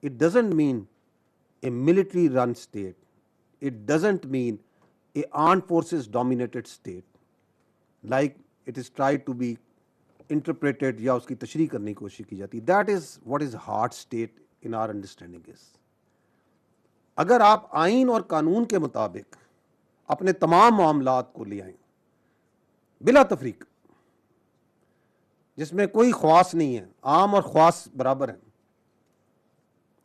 It doesn't mean a military run state. It doesn't mean a armed forces dominated state like it is tried to be interpreted या उसकी तशरीह करने की कोशिश की जाती. That is what is heart state in our understanding is. अगर आप आइन और कानून के मुताबिक अपने तमाम मामलात को ले आएं बिला तफरीक, जिसमें कोई ख्वास नहीं है, आम और ख्वास बराबर हैं,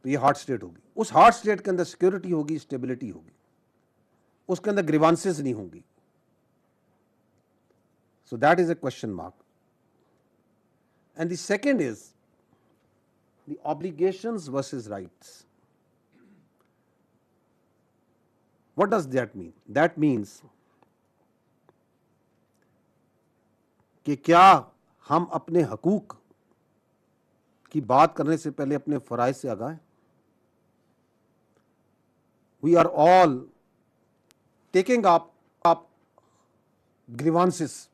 तो ये हार्ट स्टेट होगी. उस हार्ट स्टेट के अंदर सिक्योरिटी होगी, स्टेबिलिटी होगी, उसके अंदर ग्रीवांसेस नहीं होंगी. So that is a question mark. And the second is the obligations versus rights. What does that mean? That means कि क्या हम अपने हकूक की बात करने से पहले अपने फ़राइज़ से आगाह हैं? We are all taking up grievances.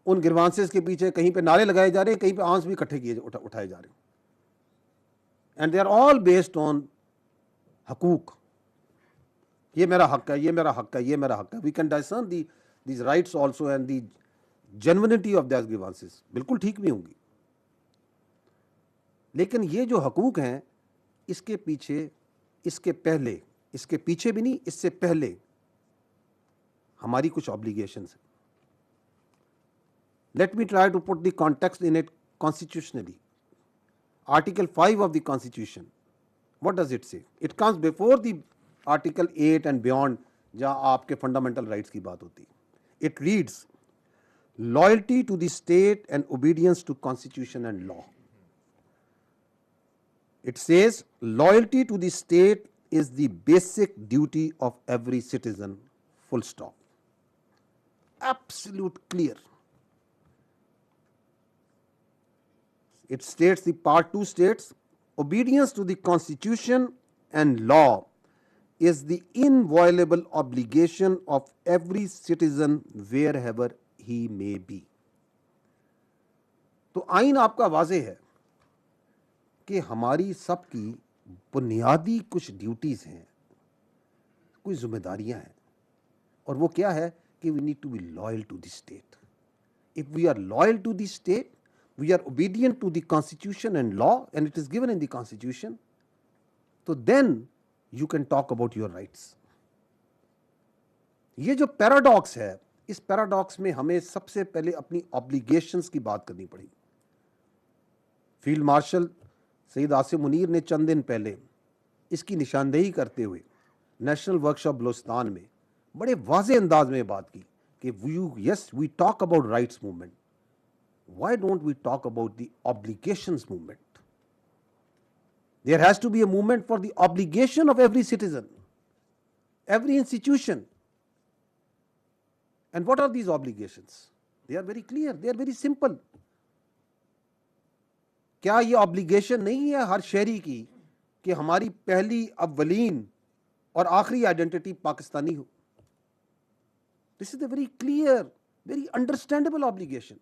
उन ग्रीवांसेस के पीछे कहीं पे नारे लगाए जा रहे हैं, कहीं पे आंस भी इकट्ठे किए उठाए जा रहे हैं. And they are all based on हकूक. ये मेरा हक है, ये मेरा हक है, ये मेरा हक है. We can discern these rights also and the genuinity of these grievances बिल्कुल ठीक भी होंगी. लेकिन ये जो हकूक हैं, इसके पीछे, इसके पहले, इसके पीछे भी नहीं, इससे पहले हमारी कुछ ऑब्लिगेशंस हैं. Let me try to put the context in it constitutionally. Article 5 of the Constitution, what does it say? It comes before the Article 8 and beyond, जहाँ आपके fundamental rights की बात होती है. It reads, loyalty to the state and obedience to constitution and law. It says, loyalty to the state is the basic duty of every citizen, full stop. Absolute clear. It states, the part 2 states, obedience to the constitution and law is the inviolable obligation of every citizen wherever he may be. तो आइन आपका वाजे है कि हमारी सबकी बुनियादी कुछ ड्यूटीज हैं, कुछ जिम्मेदारियां हैं, और वो क्या है कि we need to be loyal to the state. If we are loyal to the state, we are obedient to the constitution and law, and it is given in the constitution, so then you can talk about your rights. ये जो paradox है, इस paradox में हमें सबसे पहले अपनी obligations की बात करनी पड़ी. फील्ड मार्शल सईद आसिम मुनीर ने चंद दिन पहले इसकी निशानदेही करते हुए नेशनल वर्कशॉप बलोचिस्तान में बड़े वाज़े अंदाज में बात की कि yes, we talk about rights movement. Why don't we talk about the obligations movement? There has to be a movement for the obligation of every citizen, every institution. And what are these obligations? They are very clear, they are very simple. क्या ये obligation नहीं है हर शहरी की कि हमारी पहली, अव्वलीन और आखिरी आइडेंटिटी पाकिस्तानी हो? This is a very clear, very understandable obligation.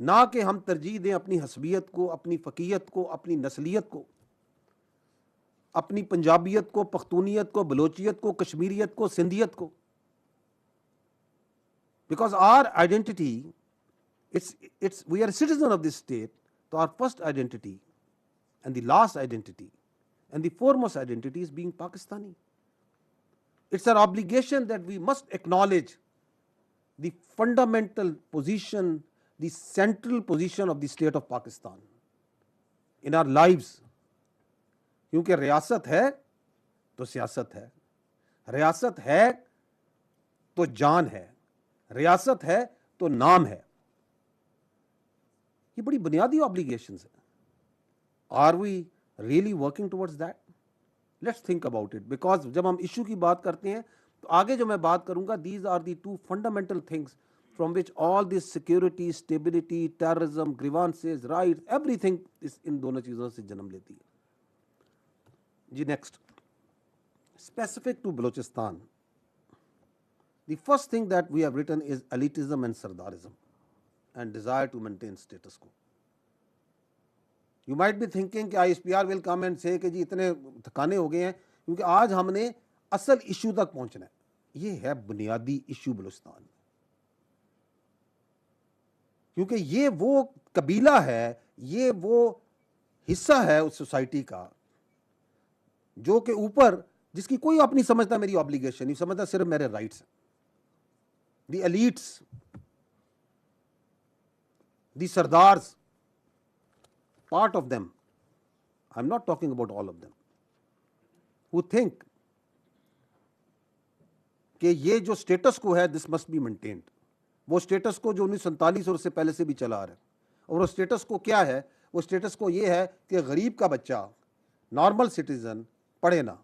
ना कि हम तरजीह दें अपनी हसबियत को, अपनी फ़कीयत को, अपनी नस्लियत को, अपनी पंजाबियत को, पख्तूनियत को, बलोचियत को, कश्मीरियत को, सिंधियत को. Because our identity, we are a citizen of this state, so our first identity and the last identity and the foremost identity is being Pakistani. It's our obligation that we must acknowledge the fundamental position, the central position of the state of Pakistan in our lives. क्योंकि रियासत है तो सियासत है, रियासत है तो जान है, रियासत है तो नाम है. ये बड़ी बुनियादी ऑब्लिगेशंस है. Are we really working towards that? Let's think about it. Because जब हम इशू की बात करते हैं तो आगे जो मैं बात करूंगा, these are the two fundamental things from which all this security, stability, terrorism, grievances, rights, everything is in दोनों चीज़ों से जन्म लेती है. जी next, specific to Balochistan, the first thing that we have written is elitism and sardarism and desire to maintain status quo. You might be thinking कि ISPR will come and से कि जी इतने थकाने हो गए हैं, क्योंकि आज हमने असल इशू तक पहुंचना है। ये है बुनियादी इशू बलूचिस्तान में, क्योंकि ये वो कबीला है, ये वो हिस्सा है उस सोसाइटी का जो के ऊपर, जिसकी कोई अपनी समझता मेरी ऑब्लिगेशन नहीं समझता, सिर्फ मेरे राइट्स हैं। The elites, the sardars, part of them, I'm not talking about all of them, who think कि ये जो स्टेटस को है दिस मस्ट बी मेंटेन्ड, वो स्टेटस को जो 1947 और उससे पहले से भी चला आ रहा है। और वो स्टेटस को क्या है? वो स्टेटस को ये है कि गरीब का बच्चा, नॉर्मल सिटीजन, पढ़े ना,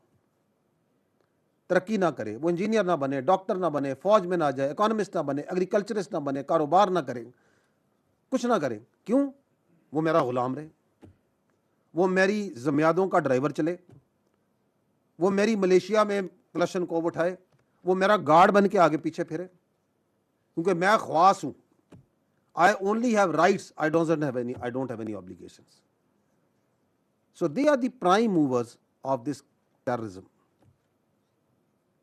तरक्की ना करे, वो इंजीनियर ना बने, डॉक्टर ना बने, फौज में ना जाए, इकोनॉमिस्ट ना बने, एग्रीकल्चरिस्ट ना बने, कारोबार ना करे, कुछ ना करे। क्यों? वो मेरा गुलाम रहे, वो मेरी जमियादों का ड्राइवर चले, वो मेरी मलेशिया में क्लशन को उठाए, वो मेरा गार्ड बन के आगे पीछे फिरे, क्योंकि मैं ख्वास हूं। I only have rights, I don't have any obligations. So they are the prime movers of this terrorism,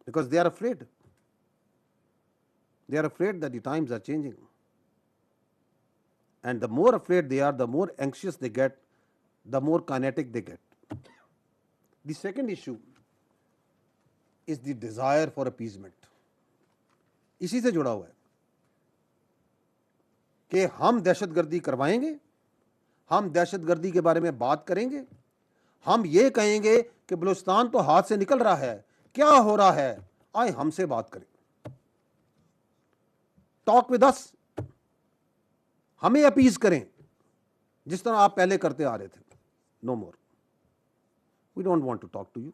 because they are afraid. They are afraid that the times are changing, and the more afraid they are, the more anxious they get, the more kinetic they get. The second issue is the desire for appeasement. इसी से जुड़ा हुआ है कि हम दहशतगर्दी करवाएंगे, हम दहशतगर्दी के बारे में बात करेंगे, हम ये कहेंगे कि बलूचिस्तान तो हाथ से निकल रहा है, क्या हो रहा है, आए हमसे बात करें, टॉक विद अस, हमें अपीज करें जिस तरह आप पहले करते आ रहे थे। No more, we don't want to talk to you,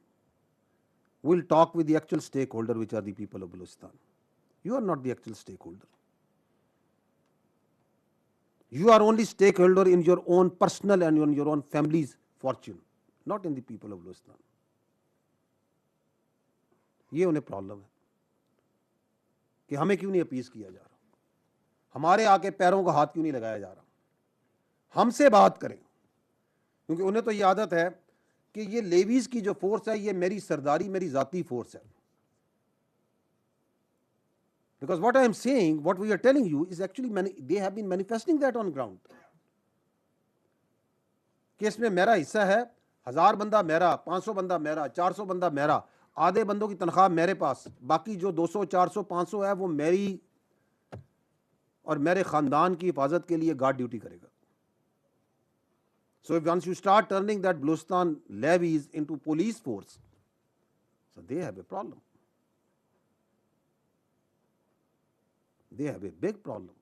we'll talk with the actual stakeholder, which are the people of Balochistan. You are not the actual stakeholder. You are only stakeholder in your own personal and in your own family's fortune, not in the people of Balochistan. ये उन्हें problem है कि हमें क्यों नहीं appease किया जा रहा, हमारे आके पैरों का हाथ क्यों नहीं लगाया जा रहा, हमसे बात करें। क्योंकि उन्हें तो ये आदत है कि ये लेवीज की जो फोर्स है ये मेरी सरदारी, मेरी जाती फोर्स है। Because what I am saying, what we are telling you is actually they have been manifesting that on ground. कि इसमें मेरा हिस्सा है, 1000 बंदा मेरा, 500 बंदा मेरा, 400 बंदा मेरा, आधे बंदों की तनख्वाह मेरे पास, बाकी जो 200, 400, 500 है वो मेरी और मेरे खानदान की हिफाजत के लिए गार्ड ड्यूटी करेगा। So if once you start turning that Balochistan levies into police force, so they have a problem. They have a big problem.